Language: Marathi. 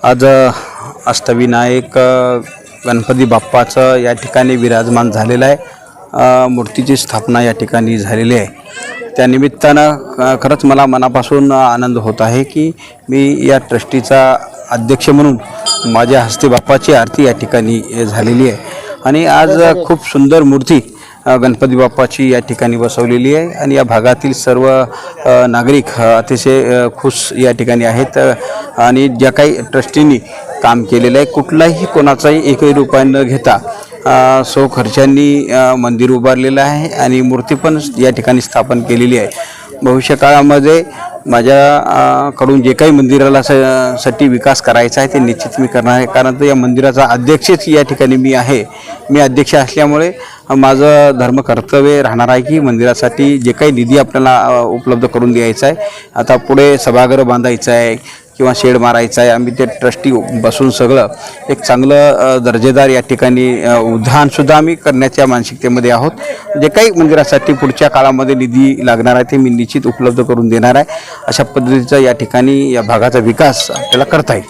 आज अष्टविनायक गणपती बाप्पाचं या ठिकाणी विराजमान झालेलं आहे। मूर्तीची स्थापना या ठिकाणी झालेली आहे। त्यानिमित्तानं खरंच मला मनापासून आनंद होत आहे की मी या ट्रस्टीचा अध्यक्ष म्हणून माझ्या हस्ते बाप्पाची आरती या ठिकाणी झालेली आहे आणि आज खूप सुंदर मूर्ती गणपती बाप्पाची या ठिकाणी बसवलेली आहे आणि या भागातील सर्व नागरिक अतिशय खुश या ठिकाणी आहेत आणि ज्या काही ट्रस्टींनी काम केलेलं आहे कुठलाही कोणाचाही एकही रुपया न घेता सो खर्चांनी मंदिर उभारलेलं आहे आणि मूर्ती पण या ठिकाणी स्थापन केलेली आहे। भविष्य काळामध्ये माझ्याकडून जे काही मंदिराला साठी विकास करायचा आहे ते निश्चित मी करणार आहे, कारण तर या मंदिराचा अध्यक्षच या ठिकाणी मी आहे। मी अध्यक्ष असल्यामुळे माझं धर्म कर्तव्य राहणार आहे की मंदिरासाठी जे काही निधी आपल्याला उपलब्ध करून द्यायचा आहे, आता पुढे सभागृह बांधायचं आहे किंवा शेड मारायचा आहे, आम्ही ते ट्रस्टी बसून सगळं एक चांगलं दर्जेदार या ठिकाणी उद्यानसुद्धा आम्ही करण्याच्या मानसिकतेमध्ये आहोत। जे काही मंदिरासाठी पुढच्या काळामध्ये निधी लागणार आहे ते मी निश्चित उपलब्ध करून देणार आहे। अशा पद्धतीचा या ठिकाणी या भागाचा विकास आपल्याला करता येईल।